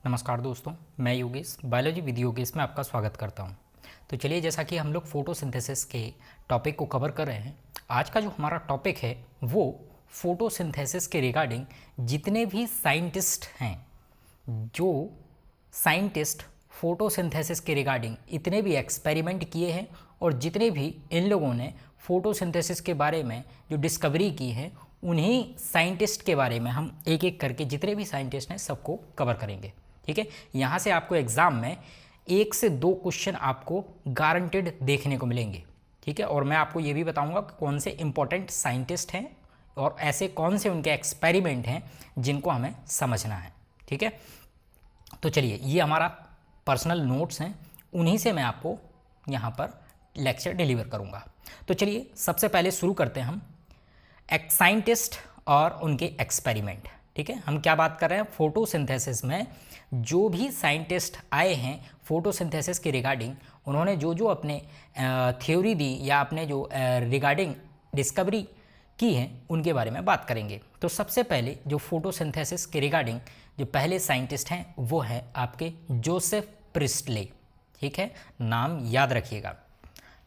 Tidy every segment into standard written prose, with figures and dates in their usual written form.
नमस्कार दोस्तों, मैं योगेश बायोलॉजी विद योगेश में आपका स्वागत करता हूं। तो चलिए, जैसा कि हम लोग फोटोसिंथेसिस के टॉपिक को कवर कर रहे हैं, आज का जो हमारा टॉपिक है वो फोटोसिंथेसिस के रिगार्डिंग जितने भी साइंटिस्ट हैं, जो साइंटिस्ट फोटोसिंथेसिस के रिगार्डिंग इतने भी एक्सपेरिमेंट किए हैं और जितने भी इन लोगों ने फोटोसिंथेसिस के बारे में जो डिस्कवरी की है, उन्हीं साइंटिस्ट के बारे में हम एक एक करके जितने भी साइंटिस्ट हैं सबको कवर करेंगे। ठीक है, यहाँ से आपको एग्ज़ाम में 1 से 2 क्वेश्चन आपको गारंटेड देखने को मिलेंगे। ठीक है, और मैं आपको ये भी बताऊंगा कि कौन से इंपॉर्टेंट साइंटिस्ट हैं और ऐसे कौन से उनके एक्सपेरिमेंट हैं जिनको हमें समझना है। ठीक है, तो चलिए, ये हमारा पर्सनल नोट्स हैं, उन्हीं से मैं आपको यहाँ पर लेक्चर डिलीवर करूँगा। तो चलिए, सबसे पहले शुरू करते हैं हम साइंटिस्ट और उनके एक्सपेरिमेंट। ठीक है, हम क्या बात कर रहे हैं, फोटोसिंथेसिस में जो भी साइंटिस्ट आए हैं फोटोसिंथेसिस के रिगार्डिंग, उन्होंने जो जो अपने थ्योरी दी या अपने जो रिगार्डिंग डिस्कवरी की है उनके बारे में बात करेंगे। तो सबसे पहले जो फोटोसिंथेसिस के रिगार्डिंग जो पहले साइंटिस्ट हैं वो है आपके जोसेफ प्रिस्टले। ठीक है, नाम याद रखिएगा।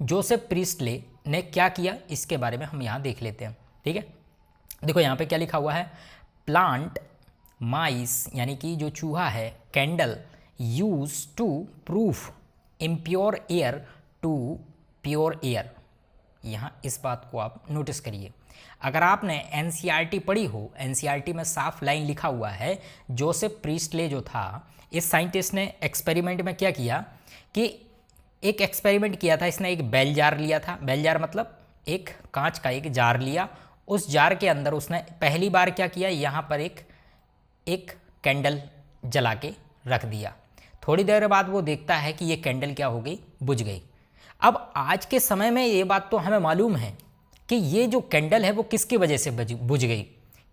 जोसेफ प्रिस्टले ने क्या किया इसके बारे में हम यहाँ देख लेते हैं। ठीक है, देखो यहाँ पे क्या लिखा हुआ है, प्लांट माइस यानी कि जो चूहा है, candle use to proof impure air to pure air. यहाँ इस बात को आप नोटिस करिए। अगर आपने एनसीईआरटी पढ़ी हो, एनसीईआरटी में साफ लाइन लिखा हुआ है, जोसेफ प्रिस्टले जो था, इस साइंटिस्ट ने एक्सपेरिमेंट में क्या किया कि एक एक्सपेरिमेंट किया था। इसने एक बेल जार लिया था, बेल जार मतलब एक कांच का एक जार लिया। उस जार के अंदर उसने पहली बार क्या किया, यहाँ पर एक कैंडल जला के रख दिया। थोड़ी देर बाद वो देखता है कि ये कैंडल क्या हो गई, बुझ गई। अब आज के समय में ये बात तो हमें मालूम है कि ये जो कैंडल है वो किसकी वजह से बुझ गई।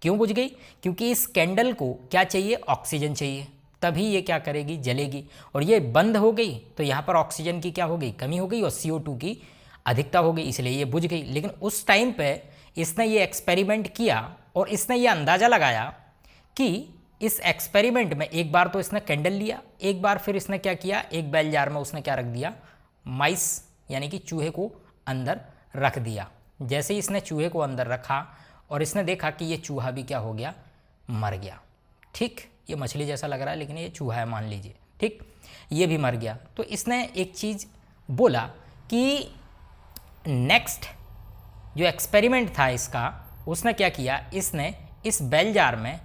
क्यों बुझ गई? क्योंकि इस कैंडल को क्या चाहिए, ऑक्सीजन चाहिए, तभी ये क्या करेगी, जलेगी। और ये बंद हो गई तो यहाँ पर ऑक्सीजन की क्या हो गई, कमी हो गई, और CO2 की अधिकता हो गई, इसलिए ये बुझ गई। लेकिन उस टाइम पे इसने ये एक्सपेरिमेंट किया और इसने ये अंदाज़ा लगाया कि इस एक्सपेरिमेंट में एक बार तो इसने कैंडल लिया, एक बार फिर इसने क्या किया, एक बेल जार में उसने क्या रख दिया, माइस यानी कि चूहे को अंदर रख दिया। जैसे ही इसने चूहे को अंदर रखा और इसने देखा कि ये चूहा भी क्या हो गया, मर गया। ठीक, ये मछली जैसा लग रहा है लेकिन ये चूहा है मान लीजिए। ठीक, ये भी मर गया। तो इसने एक चीज़ बोला कि नेक्स्ट जो एक्सपेरिमेंट था इसका, उसने क्या किया, इसने इस बेल जार में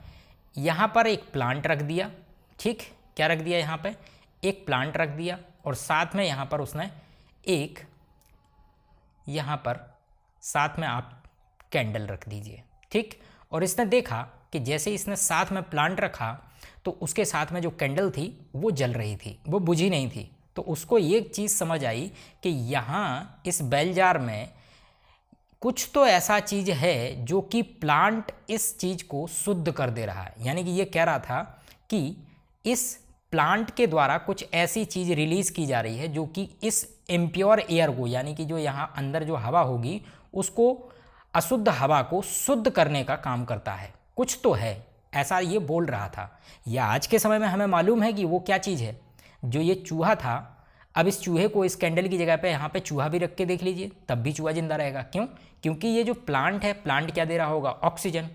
यहाँ पर एक प्लांट रख दिया। ठीक, क्या रख दिया, यहाँ पे एक प्लांट रख दिया और साथ में यहाँ पर उसने एक, यहाँ पर साथ में आप कैंडल रख दीजिए। ठीक, और इसने देखा कि जैसे इसने साथ में प्लांट रखा तो उसके साथ में जो कैंडल थी वो जल रही थी, वो बुझी नहीं थी। तो उसको ये चीज़ समझ आई कि यहाँ इस बेल जार में कुछ तो ऐसा चीज़ है जो कि प्लांट इस चीज़ को शुद्ध कर दे रहा है। यानी कि ये कह रहा था कि इस प्लांट के द्वारा कुछ ऐसी चीज़ रिलीज़ की जा रही है जो कि इस इम्प्योर एयर को, यानी कि जो यहाँ अंदर जो हवा होगी उसको, अशुद्ध हवा को शुद्ध करने का काम करता है। कुछ तो है, ऐसा ये बोल रहा था। या आज के समय में हमें मालूम है कि वो क्या चीज़ है। जो ये चूहा था, अब इस चूहे को इस कैंडल की जगह पे यहाँ पे चूहा भी रख के देख लीजिए, तब भी चूहा जिंदा रहेगा। क्यों? क्योंकि ये जो प्लांट है, प्लांट क्या दे रहा होगा, ऑक्सीजन,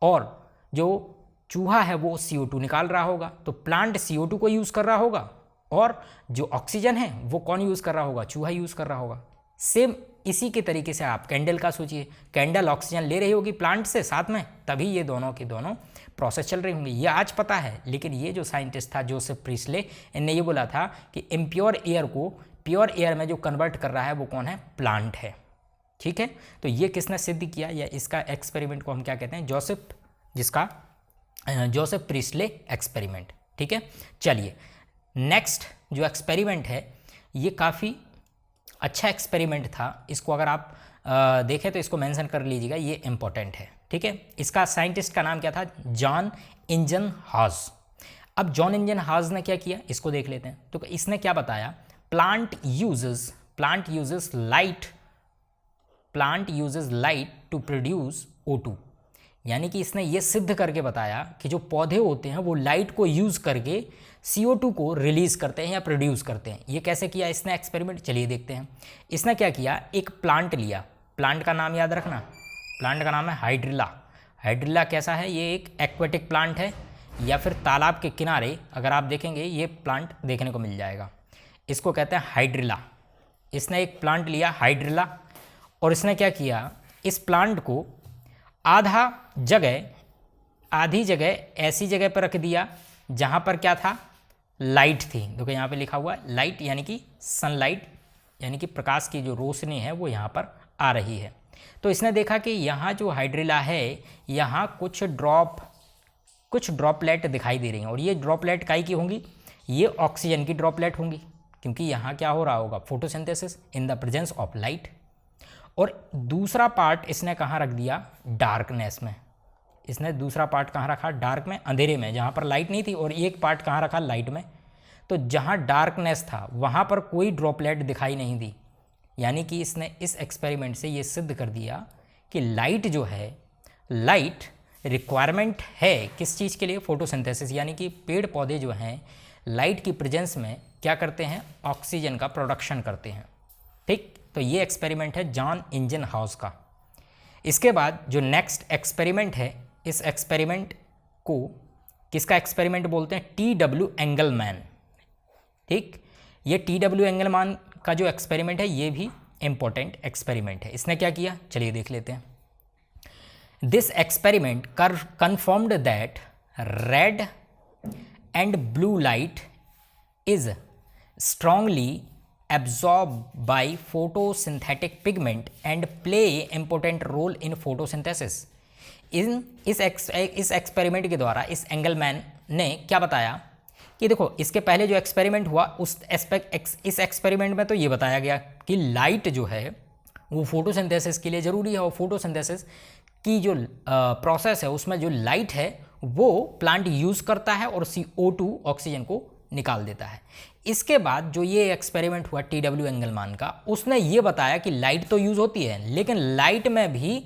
और जो चूहा है वो CO2 निकाल रहा होगा। तो प्लांट CO2 को यूज़ कर रहा होगा और जो ऑक्सीजन है वो कौन यूज़ कर रहा होगा, चूहा यूज़ कर रहा होगा। सेम इसी के तरीके से आप कैंडल का सोचिए, कैंडल ऑक्सीजन ले रही होगी प्लांट से साथ में, तभी ये दोनों की दोनों प्रोसेस चल रही होंगी। ये आज पता है, लेकिन ये जो साइंटिस्ट था जोसेफ प्रिस्टले, इनने ये बोला था कि इम्प्योर एयर को प्योर एयर में जो कन्वर्ट कर रहा है वो कौन है, प्लांट है। ठीक है, तो ये किसने सिद्ध किया, या इसका एक्सपेरिमेंट को हम क्या कहते हैं, जोसेफ प्रिस्टले एक्सपेरिमेंट। ठीक है, चलिए नेक्स्ट जो एक्सपेरिमेंट है ये काफ़ी अच्छा एक्सपेरिमेंट था। इसको अगर आप देखें तो इसको मेंशन कर लीजिएगा, ये इंपॉर्टेंट है। ठीक है, इसका साइंटिस्ट का नाम क्या था, जॉन इंजनहाउस। अब जॉन इंजनहाउस ने क्या किया, इसको देख लेते हैं। तो इसने क्या बताया, plant uses light to produce O2। यानी कि इसने ये सिद्ध करके बताया कि जो पौधे होते हैं वो लाइट को यूज़ करके CO2 को रिलीज़ करते हैं या प्रोड्यूस करते हैं। ये कैसे किया इसने एक्सपेरिमेंट, चलिए देखते हैं। इसने क्या किया, एक प्लांट लिया, प्लांट का नाम याद रखना, प्लांट का नाम है हाइड्रिला। हाइड्रिला कैसा है, ये एक एक्वेटिक प्लांट है या फिर तालाब के किनारे अगर आप देखेंगे ये प्लांट देखने को मिल जाएगा, इसको कहते हैं हाइड्रिला। इसने एक प्लांट लिया हाइड्रिला और इसने क्या किया, इस प्लांट को आधी जगह ऐसी जगह पर रख दिया जहाँ पर क्या था, लाइट थी। देखो यहाँ पे लिखा हुआ है लाइट, यानी कि सनलाइट, यानी कि प्रकाश की जो रोशनी है वो यहाँ पर आ रही है। तो इसने देखा कि यहाँ जो हाइड्रिला है यहाँ कुछ ड्रॉपलेट दिखाई दे रही हैं और ये ड्रॉपलेट काई की होंगी, ये ऑक्सीजन की ड्रॉपलेट होंगी, क्योंकि यहाँ क्या हो रहा होगा, photosynthesis in the presence of light. और दूसरा पार्ट इसने कहाँ रख दिया, डार्कनेस में। इसने दूसरा पार्ट कहाँ रखा, डार्क में, अंधेरे में, जहाँ पर लाइट नहीं थी। और एक पार्ट कहाँ रखा, लाइट में। तो जहाँ डार्कनेस था वहाँ पर कोई ड्रॉपलेट दिखाई नहीं दी। यानी कि इसने इस एक्सपेरिमेंट से ये सिद्ध कर दिया कि लाइट जो है, लाइट रिक्वायरमेंट है किस चीज़ के लिए, फोटोसिंथेसिस। यानी कि पेड़ पौधे जो हैं लाइट की प्रेजेंस में क्या करते हैं, ऑक्सीजन का प्रोडक्शन करते हैं। ठीक, तो ये एक्सपेरिमेंट है जॉन इंजनहाउस का। इसके बाद जो नेक्स्ट एक्सपेरिमेंट है, इस एक्सपेरिमेंट को किसका एक्सपेरिमेंट बोलते हैं, TW एंगलमैन। ठीक, ये TW एंगलमैन का जो एक्सपेरिमेंट है ये भी इंपॉर्टेंट एक्सपेरिमेंट है। इसने क्या किया, चलिए देख लेते हैं। This experiment confirmed that red and blue light is strongly absorbed by photosynthetic pigment and play important role in photosynthesis। इस एक्सपेरिमेंट के द्वारा इस एंगलमैन ने क्या बताया कि देखो, इसके पहले जो एक्सपेरिमेंट हुआ इस एक्सपेरिमेंट में तो ये बताया गया कि लाइट जो है वो फोटोसिंथेसिस के लिए ज़रूरी है और फोटोसिंथेसिस की जो प्रोसेस है उसमें जो लाइट है वो प्लांट यूज़ करता है और CO2 ऑक्सीजन को निकाल देता है। इसके बाद जो ये एक्सपेरिमेंट हुआ TW एंगलमैन का, उसने ये बताया कि लाइट तो यूज़ होती है लेकिन लाइट में भी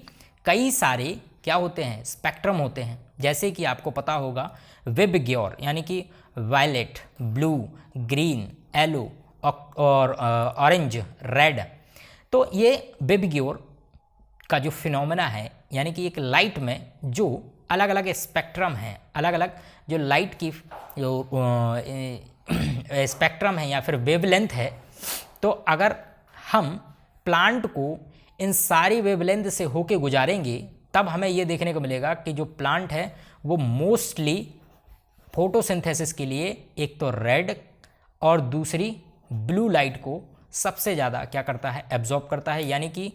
कई सारे क्या होते हैं, स्पेक्ट्रम होते हैं। जैसे कि आपको पता होगा वेबग्योर, यानी कि वायलेट, ब्लू, ग्रीन, येलो और ऑरेंज, रेड। तो ये वेबग्योर का जो फिनोमेना है, यानी कि एक लाइट में जो अलग अलग स्पेक्ट्रम हैं, अलग अलग जो लाइट की जो स्पेक्ट्रम है या फिर वेवलेंथ है, तो अगर हम प्लांट को इन सारी वेवलेंथ से होके गुजारेंगे तब हमें ये देखने को मिलेगा कि जो प्लांट है वो मोस्टली फोटोसिंथेसिस के लिए एक तो रेड और दूसरी ब्लू लाइट को सबसे ज़्यादा क्या करता है, एब्जॉर्ब करता है। यानी कि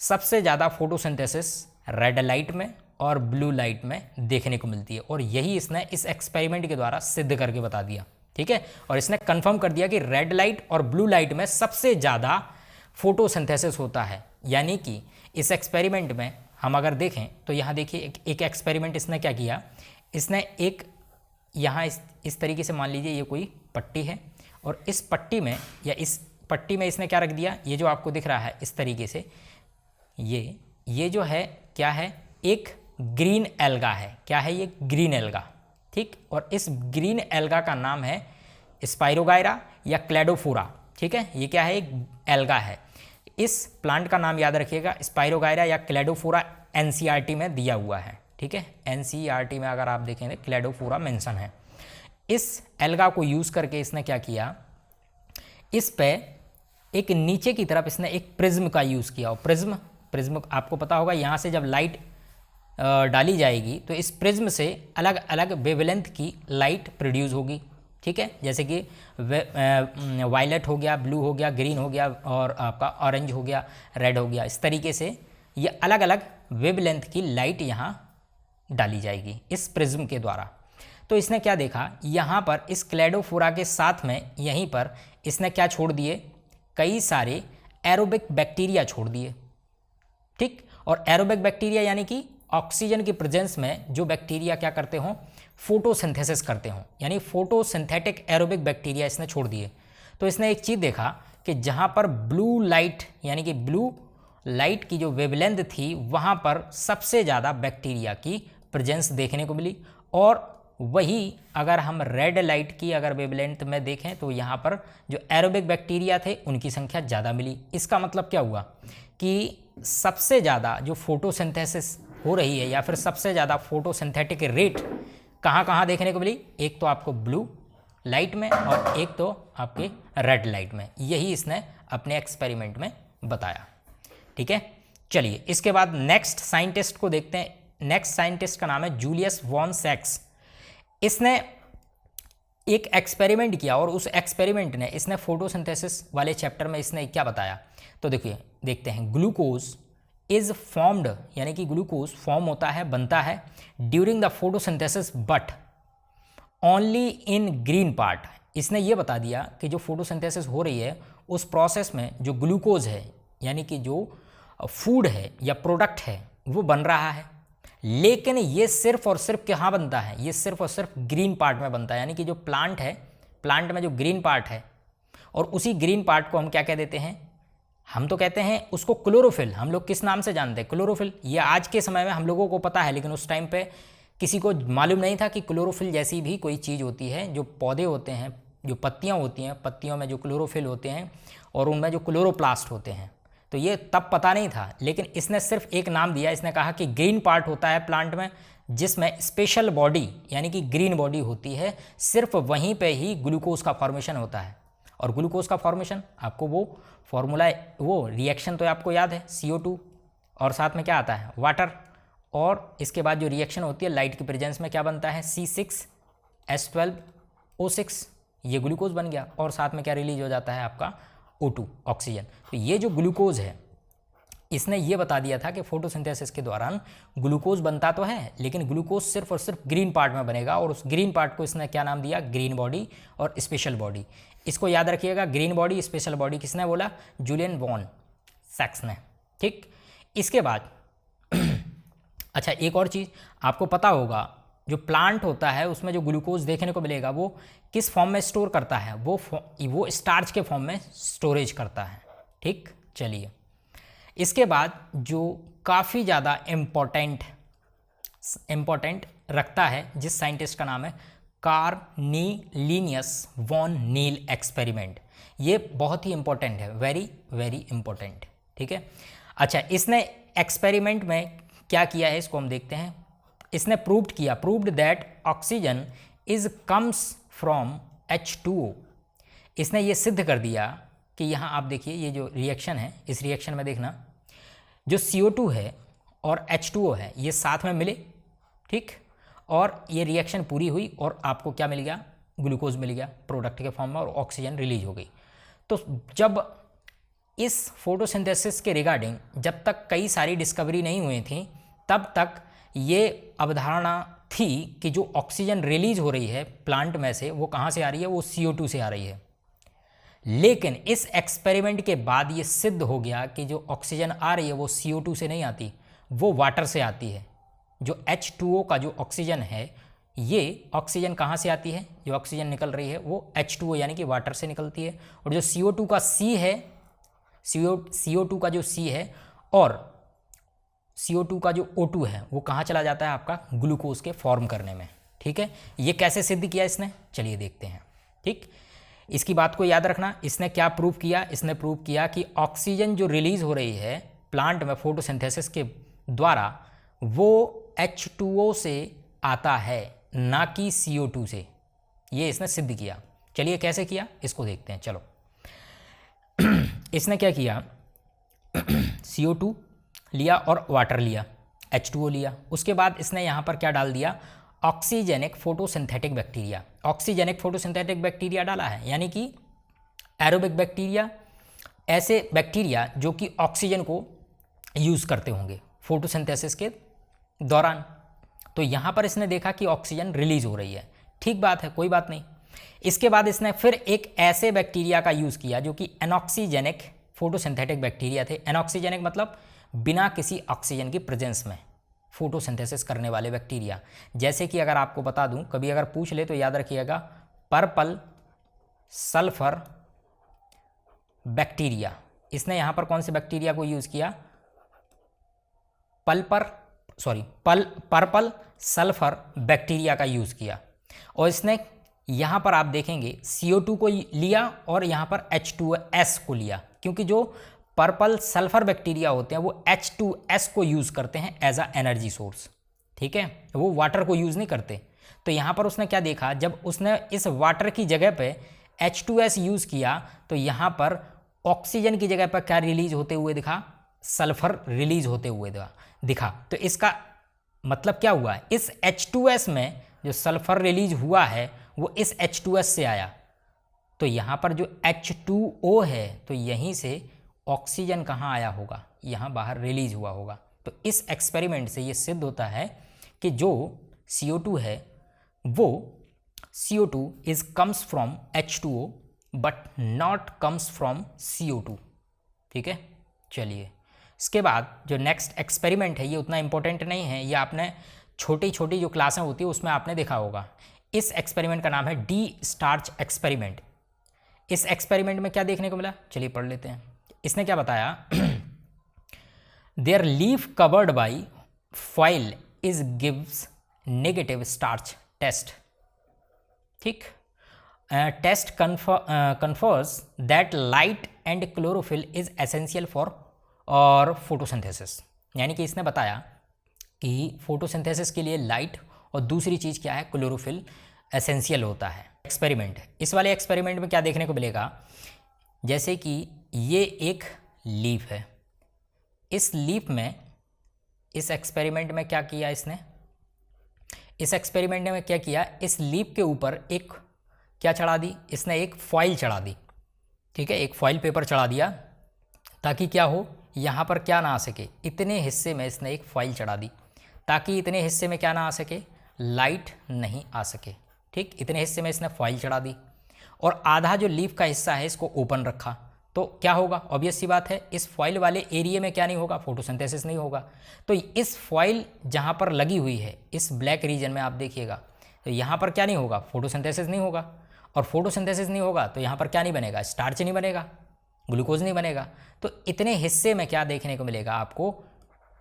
सबसे ज़्यादा फोटोसिंथेसिस रेड लाइट में और ब्लू लाइट में देखने को मिलती है। और यही इसने इस एक्सपेरिमेंट के द्वारा सिद्ध करके बता दिया। ठीक है, और इसने कंफर्म कर दिया कि रेड लाइट और ब्लू लाइट में सबसे ज़्यादा फोटोसिंथेसिस होता है। यानी कि इस एक्सपेरिमेंट में हम अगर देखें तो यहाँ देखिए एक एक्सपेरिमेंट इसने क्या किया, इसने एक यहाँ इस तरीके से मान लीजिए ये कोई पट्टी है और इस पट्टी में या इस पट्टी में इसने क्या रख दिया, ये जो आपको दिख रहा है इस तरीके से, ये जो है क्या है, एक ग्रीन एल्गा है। क्या है ये, ग्रीन एल्गा। ठीक, और इस ग्रीन एल्गा का नाम है स्पाइरोगायरा या क्लेडोफोरा। ठीक है, ये क्या है, एक एल्गा है। इस प्लांट का नाम याद रखिएगा, स्पाइरोगायरा या क्लेडोफोरा NCERT में दिया हुआ है। ठीक है, NCERT में अगर आप देखेंगे क्लेडोफोरा मेंशन है। इस एल्गा को यूज़ करके इसने क्या किया, इस पे एक नीचे की तरफ इसने एक प्रिज्म का यूज़ किया। और प्रिज्म आपको पता होगा, यहाँ से जब लाइट डाली जाएगी तो इस प्रिज्म से अलग अलग वेवलेंथ की लाइट प्रोड्यूस होगी। ठीक है, जैसे कि वायलेट हो गया, ब्लू हो गया, ग्रीन हो गया और आपका ऑरेंज हो गया, रेड हो गया। इस तरीके से ये अलग अलग वेवलेंथ की लाइट यहाँ डाली जाएगी इस प्रिज्म के द्वारा। तो इसने क्या देखा, यहाँ पर इस क्लेडोफोरा के साथ में यहीं पर इसने क्या छोड़ दिए, कई सारे एरोबिक बैक्टीरिया छोड़ दिए। ठीक, और एरोबिक बैक्टीरिया यानी कि ऑक्सीजन की प्रेजेंस में जो बैक्टीरिया क्या करते हों, फोटोसिंथेसिस करते हों, यानी फोटोसिंथेटिक एरोबिक बैक्टीरिया इसने छोड़ दिए। तो इसने एक चीज़ देखा कि जहाँ पर ब्लू लाइट यानी कि ब्लू लाइट की जो वेवलेंथ थी वहाँ पर सबसे ज़्यादा बैक्टीरिया की प्रेजेंस देखने को मिली और वही अगर हम रेड लाइट की अगर वेवलेंथ में देखें तो यहाँ पर जो एरोबिक बैक्टीरिया थे उनकी संख्या ज़्यादा मिली। इसका मतलब क्या हुआ कि सबसे ज़्यादा जो फोटोसिंथेसिस हो रही है या फिर सबसे ज़्यादा फोटोसिंथेटिक रेट कहाँ कहाँ देखने को मिली, एक तो आपको ब्लू लाइट में और एक तो आपके रेड लाइट में। यही इसने अपने एक्सपेरिमेंट में बताया। ठीक है, चलिए इसके बाद नेक्स्ट साइंटिस्ट को देखते हैं। नेक्स्ट साइंटिस्ट का नाम है जूलियस वॉन सैक्स। इसने एक एक्सपेरिमेंट किया और उस एक्सपेरिमेंट ने इसने फोटोसिंथेसिस वाले चैप्टर में इसने क्या बताया, तो देखिए देखते हैं। ग्लूकोज इज फॉर्म्ड, यानी कि ग्लूकोज फॉर्म होता है, बनता है during the photosynthesis but only in green part. इसने ये बता दिया कि जो फोटोसिंथेसिस हो रही है उस प्रोसेस में जो ग्लूकोज है यानी कि जो फूड है या प्रोडक्ट है वो बन रहा है, लेकिन ये सिर्फ और सिर्फ कहाँ बनता है, ये सिर्फ और सिर्फ ग्रीन पार्ट में बनता है। यानी कि जो प्लांट है, प्लांट में जो ग्रीन पार्ट है, और उसी ग्रीन पार्ट को हम क्या कह देते हैं, हम तो कहते हैं उसको क्लोरोफिल। हम लोग किस नाम से जानते हैं, क्लोरोफिल। ये आज के समय में हम लोगों को पता है, लेकिन उस टाइम पे किसी को मालूम नहीं था कि क्लोरोफिल जैसी भी कोई चीज़ होती है। जो पौधे होते हैं, जो पत्तियाँ होती हैं, पत्तियों में जो क्लोरोफिल होते हैं और उनमें जो क्लोरोप्लास्ट होते हैं, तो ये तब पता नहीं था। लेकिन इसने सिर्फ एक नाम दिया, इसने कहा कि ग्रीन पार्ट होता है प्लांट में जिसमें स्पेशल बॉडी यानी कि ग्रीन बॉडी होती है, सिर्फ वहीं पे ही ग्लूकोज का फॉर्मेशन होता है। और ग्लूकोज का फॉर्मेशन आपको वो फॉर्मूला, वो रिएक्शन तो आपको याद है, CO2 और साथ में क्या आता है, वाटर, और इसके बाद जो रिएक्शन होती है लाइट की प्रेजेंस में क्या बनता है, C6H12O6, ये ग्लूकोज बन गया। और साथ में क्या रिलीज हो जाता है आपका O2, ऑक्सीजन। तो ये जो ग्लूकोज है इसने ये बता दिया था कि फोटोसिंथेसिस के दौरान ग्लूकोज बनता तो है, लेकिन ग्लूकोज सिर्फ और सिर्फ ग्रीन पार्ट में बनेगा। और उस ग्रीन पार्ट को इसने क्या नाम दिया, ग्रीन बॉडी और स्पेशल बॉडी। इसको याद रखिएगा, ग्रीन बॉडी स्पेशल बॉडी किसने बोला, जूलियन वॉन सैक्स ने। ठीक, इसके बाद अच्छा एक और चीज़ आपको पता होगा, जो प्लांट होता है उसमें जो ग्लूकोज देखने को मिलेगा वो किस फॉर्म में स्टोर करता है, वो स्टार्च के फॉर्म में स्टोरेज करता है। ठीक, चलिए इसके बाद जो काफ़ी ज़्यादा इम्पोर्टेंट रखता है, जिस साइंटिस्ट का नाम है कार्निलियस वॉन नील एक्सपेरिमेंट। ये बहुत ही इंपॉर्टेंट है, वेरी वेरी इंपॉर्टेंट। ठीक है, अच्छा इसने एक्सपेरिमेंट में क्या किया है इसको हम देखते हैं। इसने proved that oxygen is comes from H2O। इसने ये सिद्ध कर दिया कि यहाँ आप देखिए ये जो रिएक्शन है, इस रिएक्शन में देखना जो CO2 है और H2O है ये साथ में मिले, ठीक, और ये रिएक्शन पूरी हुई और आपको क्या मिल गया, ग्लूकोज मिल गया प्रोडक्ट के फॉर्म में और ऑक्सीजन रिलीज हो गई। तो जब इस फोटोसिंथेसिस के रिगार्डिंग जब तक कई सारी डिस्कवरी नहीं हुई थी, तब तक ये अवधारणा थी कि जो ऑक्सीजन रिलीज हो रही है प्लांट में से वो कहाँ से आ रही है, वो CO2 से आ रही है। लेकिन इस एक्सपेरिमेंट के बाद ये सिद्ध हो गया कि जो ऑक्सीजन आ रही है वो CO2 से नहीं आती, वो वाटर से आती है। जो H2O का जो ऑक्सीजन है, ये ऑक्सीजन कहाँ से आती है, जो ऑक्सीजन निकल रही है वो H2O यानी कि वाटर से निकलती है। और जो CO2 का C है, CO2 का जो C है और CO2 का जो O2 है वो कहाँ चला जाता है आपका, ग्लूकोज के फॉर्म करने में। ठीक है, ये कैसे सिद्ध किया इसने, चलिए देखते हैं। ठीक, इसकी बात को याद रखना। इसने क्या प्रूव किया, इसने प्रूव किया कि ऑक्सीजन जो रिलीज हो रही है प्लांट में फोटोसिंथेसिस के द्वारा वो H2O से आता है, ना कि CO2 से। ये इसने सिद्ध किया। चलिए कैसे किया इसको देखते हैं। चलो इसने क्या किया, CO2 लिया और वाटर लिया, H2O लिया। उसके बाद इसने यहाँ पर क्या डाल दिया, oxygenic photosynthetic bacteria. Oxygenic photosynthetic bacteria डाला है, यानी कि एरोबिक बैक्टीरिया, ऐसे बैक्टीरिया जो कि ऑक्सीजन को यूज़ करते होंगे फोटोसिंथेसिस के दौरान। तो यहाँ पर इसने देखा कि ऑक्सीजन रिलीज हो रही है, ठीक बात है, कोई बात नहीं। इसके बाद इसने फिर एक ऐसे बैक्टीरिया का यूज़ किया जो कि एनॉक्सीजेनिक फोटोसिंथेटिक बैक्टीरिया थे। एनॉक्सीजेनिक मतलब बिना किसी ऑक्सीजन की प्रेजेंस में फोटोसिंथेसिस करने वाले बैक्टीरिया। जैसे कि अगर आपको बता दूं, कभी अगर पूछ ले तो याद रखिएगा, पर्पल सल्फर बैक्टीरिया। इसने यहाँ पर कौन से बैक्टीरिया को यूज़ किया, पर्पल सल्फर बैक्टीरिया का यूज़ किया। और इसने यहाँ पर आप देखेंगे CO2 को लिया और यहाँ पर H2S को लिया, क्योंकि जो पर्पल सल्फर बैक्टीरिया होते हैं वो H2S को यूज़ करते हैं एज अ एनर्जी सोर्स, ठीक है, वो वाटर को यूज़ नहीं करते। तो यहाँ पर उसने क्या देखा, जब उसने इस वाटर की जगह पे H2S यूज़ किया तो यहाँ पर ऑक्सीजन की जगह पर क्या रिलीज होते हुए दिखा, सल्फर रिलीज होते हुए दिखा। तो इसका मतलब क्या हुआ, इस H2S में जो सल्फर रिलीज हुआ है वो इस H2S से आया, तो यहाँ पर जो H2O है तो यहीं से ऑक्सीजन कहाँ आया होगा, यहाँ बाहर रिलीज हुआ होगा। तो इस एक्सपेरिमेंट से ये सिद्ध होता है कि जो CO2 है वो CO2 is comes from H2O but not comes from CO2, ठीक है। चलिए इसके बाद जो नेक्स्ट एक्सपेरिमेंट है ये उतना इंपॉर्टेंट नहीं है, ये आपने छोटी छोटी जो क्लासें होती है उसमें आपने देखा होगा। इस एक्सपेरिमेंट का नाम है डी स्टार्च एक्सपेरिमेंट। इस एक्सपेरिमेंट में क्या देखने को मिला, चलिए पढ़ लेते हैं। इसने क्या बताया, their leaf covered by foil is gives negative starch test, ठीक। Test confirms that light and chlorophyll is essential for और फोटोसिंथेसिस, यानी कि इसने बताया कि फोटोसिंथेसिस के लिए लाइट और दूसरी चीज़ क्या है, क्लोरोफिल एसेंशियल होता है। एक्सपेरिमेंट है, इस वाले एक्सपेरिमेंट में क्या देखने को मिलेगा, जैसे कि ये एक लीफ है, इस लीफ में इस एक्सपेरिमेंट में क्या किया इसने, इस एक्सपेरिमेंट में क्या किया, इस लीफ के ऊपर एक क्या चढ़ा दी, इसने एक फॉइल चढ़ा दी, ठीक है, एक फॉइल पेपर चढ़ा दिया ताकि क्या हो, यहाँ पर क्या ना आ सके, इतने हिस्से में इसने एक फॉइल चढ़ा दी ताकि इतने हिस्से में क्या ना आ सके, लाइट नहीं आ सके, ठीक। इतने हिस्से में इसने फॉइल चढ़ा दी और आधा जो लीफ का हिस्सा है इसको ओपन रखा, तो क्या होगा, ऑब्वियस सी बात है इस फॉइल वाले एरिया में क्या नहीं होगा, फोटोसिंथेसिस नहीं होगा। तो इस फॉइल जहाँ पर लगी हुई है इस ब्लैक रीजन में आप देखिएगा, तो यहाँ पर क्या नहीं होगा, फोटोसिंथेसिस नहीं होगा, और फोटोसिंथेसिस नहीं होगा तो यहाँ पर क्या नहीं बनेगा, स्टार्च नहीं बनेगा, ग्लूकोज नहीं बनेगा। तो इतने हिस्से में क्या देखने को मिलेगा आपको,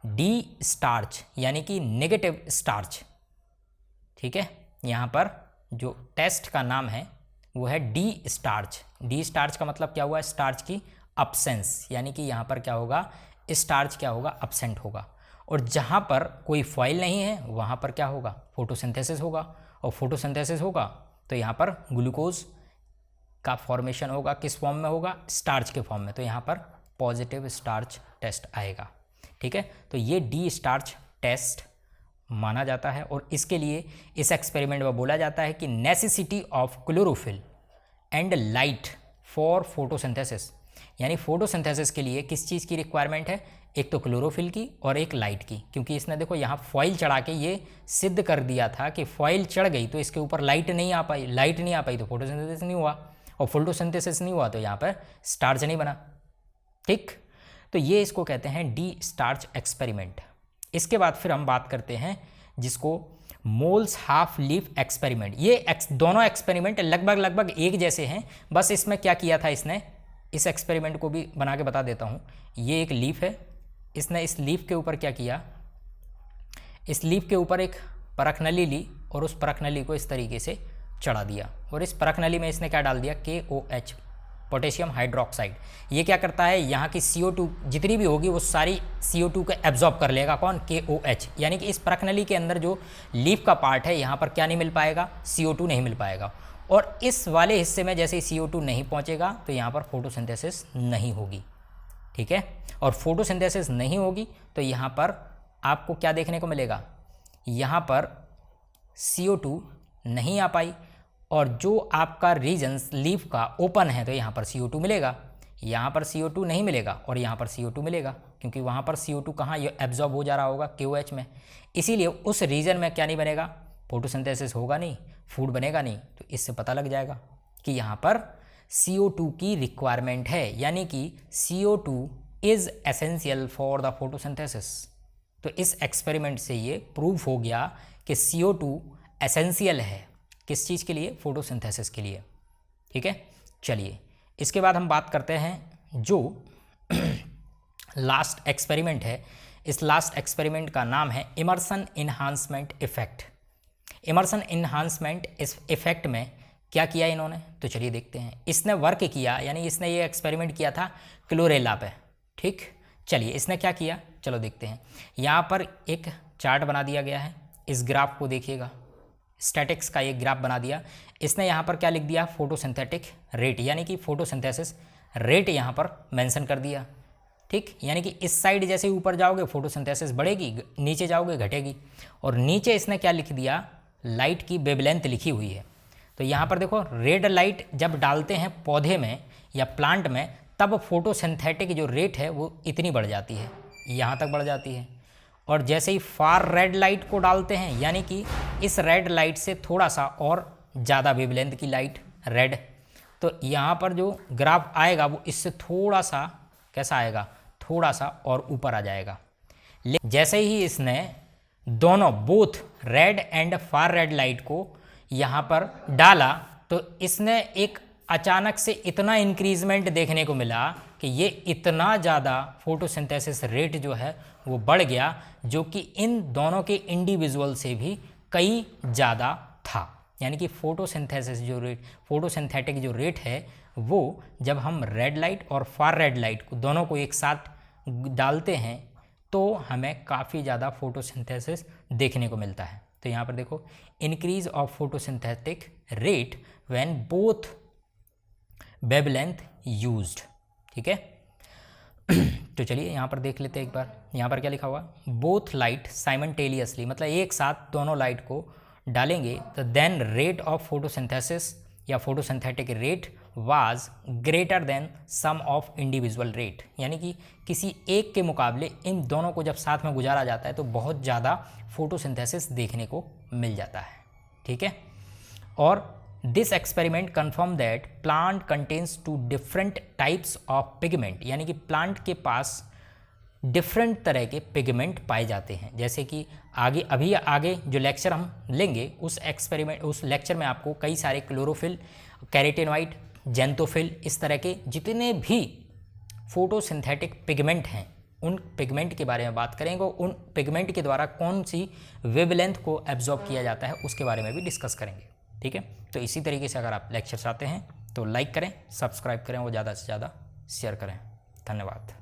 डी स्टार्च, यानी कि नेगेटिव स्टार्च, ठीक है। यहाँ पर जो टेस्ट का नाम है वो है डी स्टार्च। डी स्टार्च का मतलब क्या हुआ, स्टार्च की अब्सेंस, यानी कि यहाँ पर क्या होगा, स्टार्च क्या होगा, अब्सेंट होगा। और जहाँ पर कोई फॉइल नहीं है वहाँ पर क्या होगा, फोटोसिंथेसिस होगा, और फोटोसिंथेसिस होगा तो यहाँ पर ग्लूकोज का फॉर्मेशन होगा, किस फॉर्म में होगा, स्टार्च के फॉर्म में, तो यहाँ पर पॉजिटिव स्टार्च टेस्ट आएगा, ठीक है। तो ये डी स्टार्च टेस्ट माना जाता है और इसके लिए इस एक्सपेरिमेंट में बोला जाता है कि necessity of chlorophyll and light for photosynthesis, यानी फोटोसिंथेसिस के लिए किस चीज़ की रिक्वायरमेंट है, एक तो क्लोरोफिल की और एक लाइट की, क्योंकि इसने देखो यहाँ फॉइल चढ़ा के ये सिद्ध कर दिया था कि फॉइल चढ़ गई तो इसके ऊपर लाइट नहीं आ पाई, लाइट नहीं आ पाई तो फोटोसिंथेसिस नहीं हुआ, और फोटोसिंथेसिस नहीं हुआ तो यहाँ पर स्टार्च नहीं बना, ठीक। तो ये इसको कहते हैं डी स्टार्च एक्सपेरिमेंट। इसके बाद फिर हम बात करते हैं जिसको मोल्स हाफ लीफ एक्सपेरिमेंट। ये दोनों एक्सपेरिमेंट लगभग एक जैसे हैं, बस इसमें क्या किया था इसने, इस एक्सपेरिमेंट को भी बना के बता देता हूँ। ये एक लीफ है, इसने इस लीफ के ऊपर क्या किया, इस लीफ के ऊपर एक परखनली ली और उस परखनली को इस तरीके से चढ़ा दिया, और इस परखनली में इसने क्या डाल दिया, KOH, पोटेशियम हाइड्रोक्साइड। ये क्या करता है, यहाँ की CO2 जितनी भी होगी वो सारी CO2 को एब्जॉर्ब कर लेगा, कौन, KOH। यानी कि इस परखनली के अंदर जो लीफ का पार्ट है यहाँ पर क्या नहीं मिल पाएगा, CO2 नहीं मिल पाएगा, और इस वाले हिस्से में जैसे CO2 नहीं पहुँचेगा तो यहाँ पर फोटोसिंथेसिस नहीं होगी, ठीक है। और फोटोसिंथेसिस नहीं होगी तो यहाँ पर आपको क्या देखने को मिलेगा, यहाँ पर CO2 नहीं आ पाई, और जो आपका रीजन लीफ का ओपन है तो यहाँ पर CO2 मिलेगा, यहाँ पर CO2 नहीं मिलेगा और यहाँ पर CO2 मिलेगा, क्योंकि वहाँ पर CO2 कहाँ एब्जॉर्ब हो जा रहा होगा, KOH में। इसीलिए उस रीजन में क्या नहीं बनेगा, फोटोसिंथेसिस होगा नहीं, फूड बनेगा नहीं। तो इससे पता लग जाएगा कि यहाँ पर CO2 की रिक्वायरमेंट है, यानी कि CO2 is essential for the photosynthesis. तो इस एक्सपेरिमेंट से ये प्रूफ हो गया कि CO2 एसेंशियल है, किस चीज़ के लिए, फोटोसिंथेसिस के लिए, ठीक है। चलिए इसके बाद हम बात करते हैं जो लास्ट एक्सपेरिमेंट है। इस लास्ट एक्सपेरिमेंट का नाम है Emerson enhancement effect. Emerson enhancement इस इफेक्ट में क्या किया इन्होंने, तो चलिए देखते हैं। इसने वर्क किया, यानी इसने ये एक्सपेरिमेंट किया था क्लोरेला पे। ठीक, चलिए इसने क्या किया, चलो देखते हैं। यहाँ पर एक चार्ट बना दिया गया है, इस ग्राफ को देखिएगा, स्टैटिक्स का एक ग्राफ बना दिया। इसने यहाँ पर क्या लिख दिया, फोटोसिंथेटिक रेट, यानी कि फोटोसिंथेसिस रेट यहाँ पर मेंशन कर दिया। ठीक, यानी कि इस साइड जैसे ऊपर जाओगे फोटोसिंथेसिस बढ़ेगी, नीचे जाओगे घटेगी। और नीचे इसने क्या लिख दिया, लाइट की वेवलेंथ लिखी हुई है। तो यहाँ पर देखो, रेड लाइट जब डालते हैं पौधे में या प्लांट में, तब फोटोसिंथेटिक जो रेट है वो इतनी बढ़ जाती है, यहाँ तक बढ़ जाती है। और जैसे ही फार रेड लाइट को डालते हैं, यानी कि इस रेड लाइट से थोड़ा सा और ज़्यादा वेवलेंथ की लाइट रेड, तो यहाँ पर जो ग्राफ आएगा वो इससे थोड़ा सा कैसा आएगा, थोड़ा सा और ऊपर आ जाएगा। जैसे ही इसने दोनों both red and far red light को यहाँ पर डाला, तो इसने एक अचानक से इतना इंक्रीजमेंट देखने को मिला कि ये इतना ज़्यादा फोटोसिंथेसिस रेट जो है वो बढ़ गया, जो कि इन दोनों के इंडिविजुअल से भी कई ज़्यादा था। यानी कि फोटोसिंथेसिस जो रेट, फोटोसिंथेटिक जो रेट है वो जब हम रेड लाइट और फार रेड लाइट को दोनों को एक साथ डालते हैं तो हमें काफ़ी ज़्यादा फोटोसिंथेसिस देखने को मिलता है। तो यहाँ पर देखो, increase of photosynthetic rate when both wavelength used. ठीक है, तो चलिए यहाँ पर देख लेते हैं एक बार। यहाँ पर क्या लिखा हुआ, बोथ लाइट साइमल्टेनियसली, मतलब एक साथ दोनों लाइट को डालेंगे तो देन रेट ऑफ फोटोसिंथेसिस या photosynthetic rate was greater than sum of individual rate, यानी कि किसी एक के मुकाबले इन दोनों को जब साथ में गुजारा जाता है तो बहुत ज़्यादा फोटोसिंथेसिस देखने को मिल जाता है। ठीक है, और this experiment confirm that plant contains two different types of pigment, यानी कि प्लांट के पास डिफरेंट तरह के पिगमेंट पाए जाते हैं। जैसे कि अभी आगे जो लेक्चर हम लेंगे उस लेक्चर में आपको कई सारे क्लोरोफिल, कैरोटीनॉइड, जेंथोफिल, इस तरह के जितने भी फोटोसिंथेटिक पिगमेंट हैं उन पिगमेंट के बारे में बात करेंगे। उन पिगमेंट के द्वारा कौन सी वेवलेंथ को एब्जॉर्ब किया जाता है उसके बारे में भी डिस्कस करेंगे। ठीक है, तो इसी तरीके से अगर आप लेक्चर चाहते हैं तो लाइक करें, सब्सक्राइब करें और ज़्यादा से ज़्यादा शेयर करें। धन्यवाद।